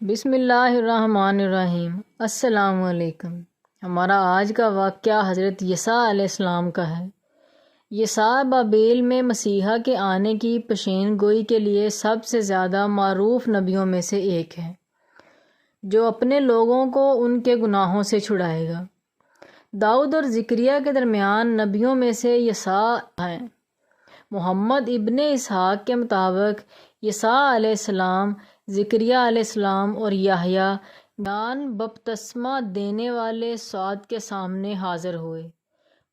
بسم اللہ الرحمن الرحیم۔ السلام علیکم۔ ہمارا آج کا واقعہ حضرت عیسیٰ علیہ السلام کا ہے۔ عیسیٰ بابیل میں مسیحا کے آنے کی پیشین گوئی کے لیے سب سے زیادہ معروف نبیوں میں سے ایک ہے، جو اپنے لوگوں کو ان کے گناہوں سے چھڑائے گا۔ داؤد اور زکریا کے درمیان نبیوں میں سے عیسیٰ ہیں۔ محمد ابن اسحاق کے مطابق عیسیٰ علیہ السلام، زکریا علیہ السلام اور یحییٰ جان بپتسمہ دینے والے سعد کے سامنے حاضر ہوئے۔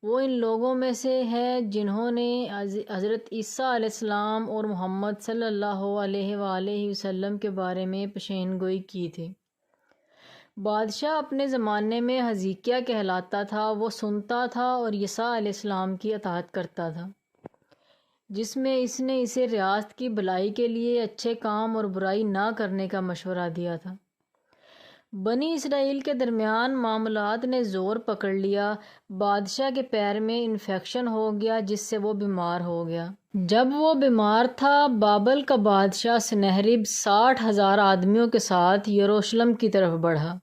وہ ان لوگوں میں سے ہے جنہوں نے حضرت عیسیٰ علیہ السلام اور محمد صلی اللہ علیہ وآلہ وسلم کے بارے میں پیشین گوئی کی تھی۔ بادشاہ اپنے زمانے میں حزقیہ کہلاتا تھا، وہ سنتا تھا اور عیسیٰ علیہ السلام کی اطاعت کرتا تھا، جس میں اس نے اسے ریاست کی بھلائی کے لیے اچھے کام اور برائی نہ کرنے کا مشورہ دیا تھا۔ بنی اسرائیل کے درمیان معاملات نے زور پکڑ لیا۔ بادشاہ کے پیر میں انفیکشن ہو گیا، جس سے وہ بیمار ہو گیا۔ جب وہ بیمار تھا، بابل کا بادشاہ سنہریب 60,000 آدمیوں کے ساتھ یروشلم کی طرف بڑھا۔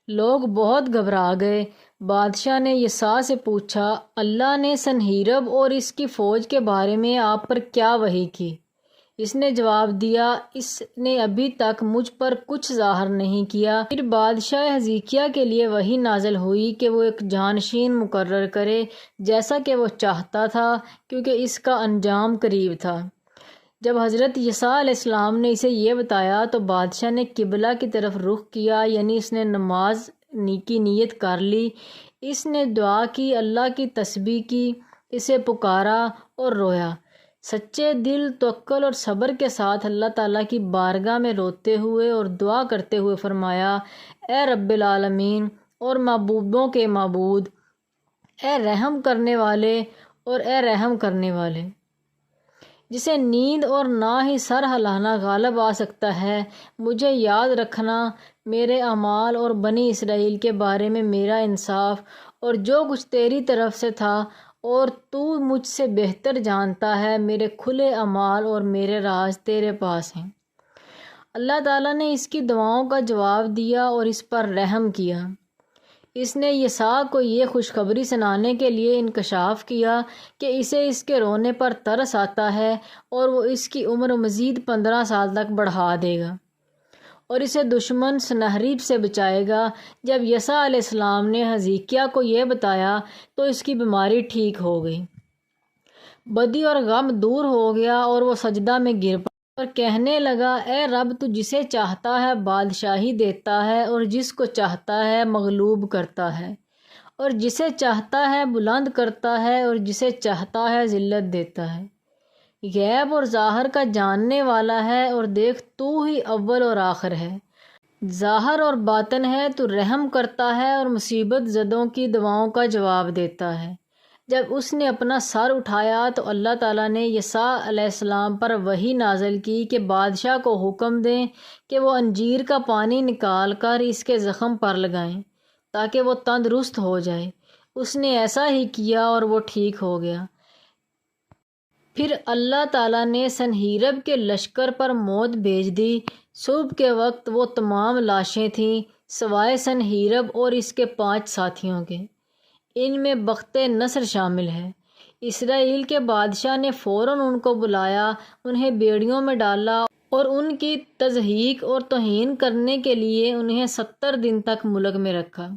لوگ بہت گھبرا گئے۔ بادشاہ نے عیسیٰ سے پوچھا، اللہ نے سنہیرب اور اس کی فوج کے بارے میں آپ پر کیا وحی کی؟ اس نے جواب دیا، اس نے ابھی تک مجھ پر کچھ ظاہر نہیں کیا۔ پھر بادشاہ حزقیہ کے لیے وحی نازل ہوئی کہ وہ ایک جانشین مقرر کرے، جیسا کہ وہ چاہتا تھا، کیونکہ اس کا انجام قریب تھا۔ جب حضرت عیسیٰ علیہ السلام نے اسے یہ بتایا تو بادشاہ نے قبلہ کی طرف رخ کیا، یعنی اس نے نماز کی نیت کر لی۔ اس نے دعا کی، اللہ کی تسبیح کی، اسے پکارا اور رویا۔ سچے دل، توکل اور صبر کے ساتھ اللہ تعالیٰ کی بارگاہ میں روتے ہوئے اور دعا کرتے ہوئے فرمایا، اے رب العالمین اور معبودوں کے معبود، اے رحم کرنے والے اور اے رحم کرنے والے، جسے نیند اور نہ ہی سر ہلانا غالب آ سکتا ہے، مجھے یاد رکھنا، میرے اعمال اور بنی اسرائیل کے بارے میں میرا انصاف اور جو کچھ تیری طرف سے تھا اور تو مجھ سے بہتر جانتا ہے۔ میرے کھلے اعمال اور میرے راز تیرے پاس ہیں۔ اللہ تعالیٰ نے اس کی دعاؤں کا جواب دیا اور اس پر رحم کیا۔ اس نے عیسیٰ کو یہ خوشخبری سنانے کے لیے انکشاف کیا کہ اسے اس کے رونے پر ترس آتا ہے اور وہ اس کی عمر مزید 15 سال تک بڑھا دے گا اور اسے دشمن سنہریب سے بچائے گا۔ جب عیسیٰ علیہ السلام نے حزقیہ کو یہ بتایا تو اس کی بیماری ٹھیک ہو گئی، بدی اور غم دور ہو گیا اور وہ سجدہ میں گر پڑا اور کہنے لگا، اے رب، تو جسے چاہتا ہے بادشاہی دیتا ہے اور جس کو چاہتا ہے مغلوب کرتا ہے، اور جسے چاہتا ہے بلند کرتا ہے اور جسے چاہتا ہے ذلت دیتا ہے۔ غیب اور ظاہر کا جاننے والا ہے، اور دیکھ تو ہی اول اور آخر ہے، ظاہر اور باطن ہے، تو رحم کرتا ہے اور مصیبت زدوں کی دعاؤں کا جواب دیتا ہے۔ جب اس نے اپنا سر اٹھایا تو اللہ تعالیٰ نے عیسیٰ علیہ السلام پر وحی نازل کی کہ بادشاہ کو حکم دیں کہ وہ انجیر کا پانی نکال کر اس کے زخم پر لگائیں تاکہ وہ تندرست ہو جائے۔ اس نے ایسا ہی کیا اور وہ ٹھیک ہو گیا۔ پھر اللہ تعالیٰ نے سنہیرب کے لشکر پر موت بھیج دی۔ صبح کے وقت وہ تمام لاشیں تھیں سوائے سنہیرب اور اس کے 5 ساتھیوں کے، ان میں بخت نصر شامل ہے۔ اسرائیل کے بادشاہ نے فوراً ان کو بلایا، انہیں بیڑیوں میں ڈالا اور ان کی تضحیک اور توہین کرنے کے لیے انہیں 70 دن تک ملک میں رکھا۔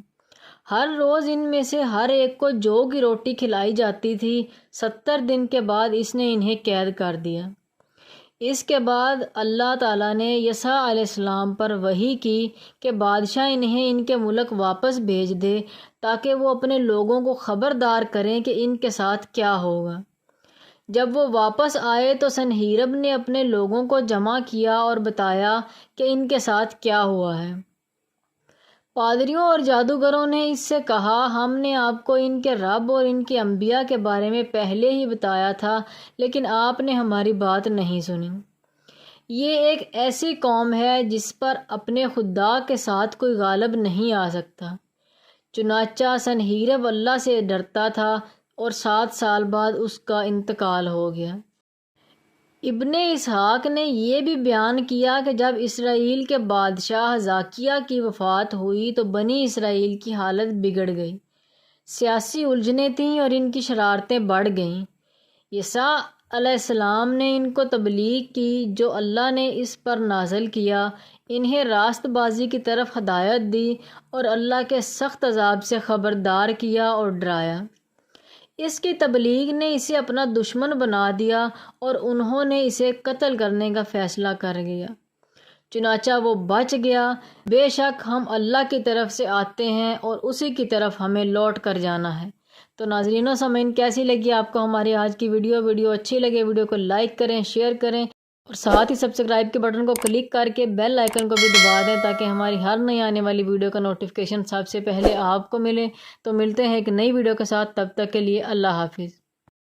ہر روز ان میں سے ہر ایک کو جو کی روٹی کھلائی جاتی تھی۔ 70 دن کے بعد اس نے انہیں قید کر دیا۔ اس کے بعد اللہ تعالیٰ نے عیسیٰ علیہ السلام پر وحی کی کہ بادشاہ انہیں ان کے ملک واپس بھیج دے تاکہ وہ اپنے لوگوں کو خبردار کریں کہ ان کے ساتھ کیا ہوگا۔ جب وہ واپس آئے تو سنہیرب نے اپنے لوگوں کو جمع کیا اور بتایا کہ ان کے ساتھ کیا ہوا ہے۔ پادریوں اور جادوگروں نے اس سے کہا، ہم نے آپ کو ان کے رب اور ان کے انبیاء کے بارے میں پہلے ہی بتایا تھا، لیکن آپ نے ہماری بات نہیں سنی۔ یہ ایک ایسی قوم ہے جس پر اپنے خدا کے ساتھ کوئی غالب نہیں آ سکتا۔ چنانچہ سنہیرب اللہ سے ڈرتا تھا اور 7 سال بعد اس کا انتقال ہو گیا۔ ابن اسحاق نے یہ بھی بیان کیا کہ جب اسرائیل کے بادشاہ حزقیہ کی وفات ہوئی تو بنی اسرائیل کی حالت بگڑ گئی، سیاسی الجھنیں تھیں اور ان کی شرارتیں بڑھ گئیں۔ عیسیٰ علیہ السلام نے ان کو تبلیغ کی جو اللہ نے اس پر نازل کیا، انہیں راست بازی کی طرف ہدایت دی اور اللہ کے سخت عذاب سے خبردار کیا اور ڈرایا۔ اس کی تبلیغ نے اسے اپنا دشمن بنا دیا اور انہوں نے اسے قتل کرنے کا فیصلہ کر لیا، چنانچہ وہ بچ گیا۔ بے شک ہم اللہ کی طرف سے آتے ہیں اور اسی کی طرف ہمیں لوٹ کر جانا ہے۔ تو ناظرین و سامعین، کیسی لگی آپ کو ہماری آج کی ویڈیو اچھی لگے ویڈیو کو لائک کریں، شیئر کریں اور ساتھ ہی سبسکرائب کے بٹن کو کلک کر کے بیل آئیکن کو بھی دبا دیں تاکہ ہماری ہر نئی آنے والی ویڈیو کا نوٹیفیکیشن سب سے پہلے آپ کو ملے۔ تو ملتے ہیں ایک نئی ویڈیو کے ساتھ، تب تک کے لیے اللہ حافظ۔